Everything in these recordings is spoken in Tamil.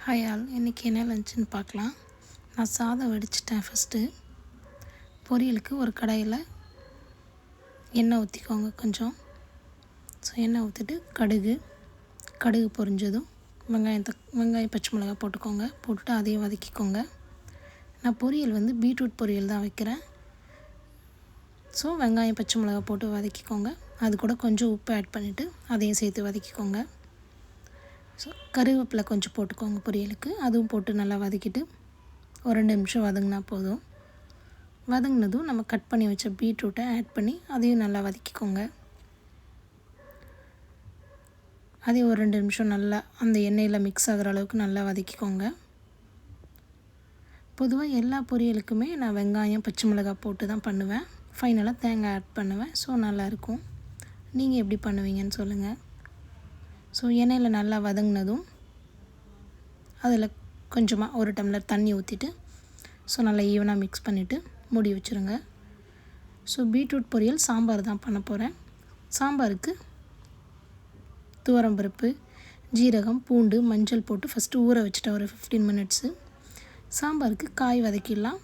ஹாய் ஆல், இன்றைக்கி என்ன லஞ்சுன்னு பார்க்கலாம். நான் சாதம் வடிச்சிட்டேன். ஃபஸ்ட்டு பொரியலுக்கு ஒரு கடாயில் எண்ணெய் ஊற்றிக்கோங்க கொஞ்சம். எண்ணெய் ஊற்றிட்டு கடுகு பொரிஞ்சதும் வெங்காயம் பச்சை மிளகாய் போட்டுக்கோங்க. போட்டுட்டு அதையும் வதக்கிக்கோங்க. நான் பொரியல் பீட்ரூட் பொரியல் தான் வைக்கிறேன். வெங்காயம் பச்சை மிளகாய் போட்டு வதக்கிக்கோங்க. அது கூட கொஞ்சம் உப்பு ஆட் பண்ணிவிட்டு அதையும் சேர்த்து வதக்கிக்கோங்க. கருவேப்பிலை கொஞ்சம் போட்டுக்கோங்க பொரியலுக்கு. அதுவும் போட்டு நல்லா வதக்கிட்டு ஒரு 2 நிமிஷம் வதங்கினா போதும். வதங்கினதும் நம்ம கட் பண்ணி வச்ச பீட்ரூட்டை ஆட் பண்ணி அதையும் நல்லா வதக்கிக்கோங்க. அதையும் ஒரு 2 நிமிஷம் நல்லா அந்த எண்ணெயில் மிக்ஸ் ஆகிற அளவுக்கு நல்லா வதக்கிக்கோங்க. பொதுவாக எல்லா பொரியலுக்குமே நான் வெங்காயம் பச்சை மிளகாய் போட்டு தான் பண்ணுவேன். ஃபைனலாக தேங்காய் ஆட் பண்ணுவேன். நல்லாயிருக்கும். நீங்கள் எப்படி பண்ணுவீங்கன்னு சொல்லுங்கள். எண்ணெயில் நல்லா வதங்கினதும் அதில் கொஞ்சமாக 1 டம்ளர் தண்ணி ஊற்றிட்டு நல்லா ஈவனாக மிக்ஸ் பண்ணிவிட்டு மூடி வச்சுருங்க. பீட்ரூட் பொரியல் சாம்பார் தான் பண்ண போகிறேன். சாம்பாருக்கு துவரம்பருப்பு, ஜீரகம், பூண்டு, மஞ்சள் போட்டு ஃபஸ்ட்டு ஊற வச்சுட்டேன் ஒரு 15 மினிட்ஸு. சாம்பாருக்கு காய் வதக்கிடலாம்.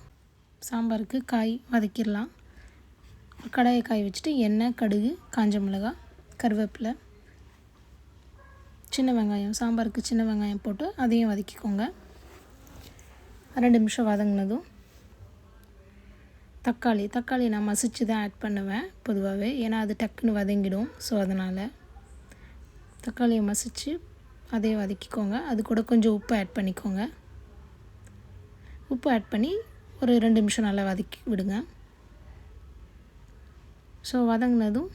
கடாயை காய் வச்சுட்டு எண்ணெய், கடுகு, காஞ்ச மிளகாய், கருவேப்பிலை, சின்ன வெங்காயம், சாம்பாருக்கு சின்ன வெங்காயம் போட்டு அதையும் வதக்கிக்கோங்க. 2 நிமிஷம் வதங்கினதும் தக்காளி நான் மசிச்சு தான் ஆட் பண்ணுவேன் பொதுவாகவே. ஏன்னா அது டக்குன்னு வதங்கிடும். அதனால் தக்காளியை மசித்து அதையும் வதக்கிக்கோங்க. அது கூட கொஞ்சம் உப்பு ஆட் பண்ணிக்கோங்க. உப்பு ஆட் பண்ணி ஒரு 2 நிமிஷம் நல்லா வதக்கி விடுங்க. வதங்கினதும்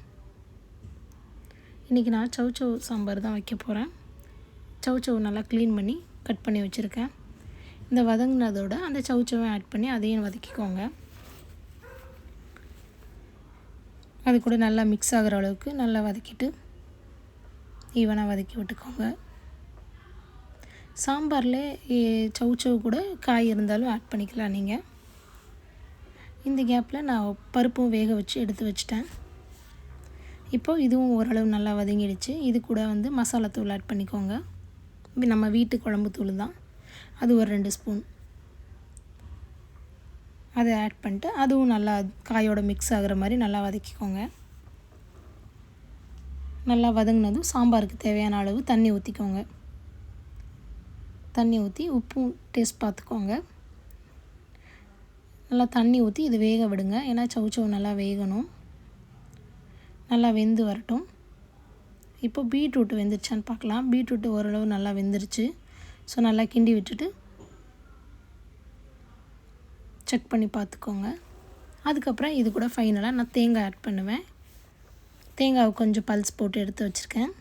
இன்றைக்கி நான் சௌசௌ சாம்பார் தான் வைக்க போகிறேன். சௌசௌ நல்லா க்ளீன் பண்ணி கட் பண்ணி வச்சுருக்கேன். இந்த வதங்கினதோட அந்த சௌசௌவை ஆட் பண்ணி அதையும் வதக்கிக்கோங்க. அது கூட நல்லா மிக்ஸ் ஆகிற அளவுக்கு நல்லா வதக்கிட்டு ஈவனாக வதக்கி விட்டுக்கோங்க. சாம்பாரில் சௌசௌ கூட காய் இருந்தாலும் ஆட் பண்ணிக்கலாம் நீங்கள். இந்த கேப்பில் நான் பருப்பும் வேக வச்சு எடுத்து வச்சிட்டேன். இப்போது இதுவும் ஓரளவு நல்லா வதங்கிடுச்சு. இது கூட மசாலாத்தூள் ஆட் பண்ணிக்கோங்க. நம்ம வீட்டு குழம்பு தூள் தான். அது ஒரு 2 ஸ்பூன் அதை ஆட் பண்ணிட்டு அதுவும் நல்லா காயோட மிக்ஸ் ஆகிற மாதிரி நல்லா வதக்கிக்கோங்க. நல்லா வதங்கினதும் சாம்பாருக்கு தேவையான அளவு தண்ணி ஊற்றிக்கோங்க. தண்ணி ஊற்றி உப்பும் டேஸ்ட் பார்த்துக்கோங்க. நல்லா தண்ணி ஊற்றி இது வேக விடுங்க. ஏன்னா சௌசௌ நல்லா வேகணும். நல்லா வெந்து வரட்டும். இப்போ பீட்ரூட் வெந்துருச்சான்னு பார்க்கலாம். பீட்ரூட்டு ஓரளவு நல்லா வெந்துருச்சு. நல்லா கிண்டி விட்டுட்டு செக் பண்ணி பார்த்துக்கோங்க. அதுக்கப்புறம் இது கூட ஃபைனலாக நான் தேங்காய் ஆட் பண்ணுவேன். தேங்காவை கொஞ்சம் பல்ஸ் போட்டு எடுத்து வச்சுருக்கேன்.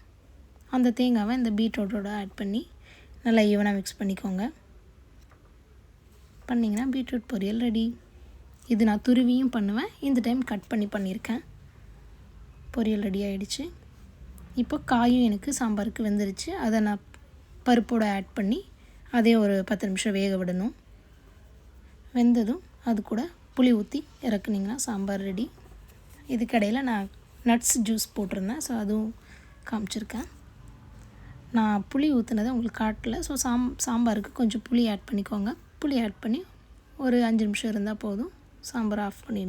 அந்த தேங்காவை இந்த பீட்ரூட்டோட ஆட் பண்ணி நல்லா ஈவனாக மிக்ஸ் பண்ணிக்கோங்க. பண்ணிங்கன்னா பீட்ரூட் பொரியல் ரெடி. இது நான் துருவியும் பண்ணுவேன். இந்த டைம் கட் பண்ணி பண்ணியிருக்கேன். பொரியல் ரெடி ஆகிடுச்சு. இப்போ காயும் எனக்கு சாம்பாருக்கு வெந்துருச்சு. அதை நான் பருப்போடு ஆட் பண்ணி அதே ஒரு 10 நிமிஷம் வேக விடணும். வெந்ததும் அது கூட புளி ஊற்றி இறக்குனிங்கன்னா சாம்பார் ரெடி. இதுக்கடையில் நான் நட்ஸ் ஜூஸ் போட்டிருந்தேன். அதுவும் காமிச்சிருக்கேன். நான் புளி ஊற்றுனதை உங்களுக்கு காட்டல. சாம்பாருக்கு கொஞ்சம் புளி ஆட் பண்ணிக்கோங்க. புளி ஆட் பண்ணி ஒரு 5 நிமிஷம் இருந்தால் போதும். சாம்பார் ஆஃப் பண்ணிவிடுங்க.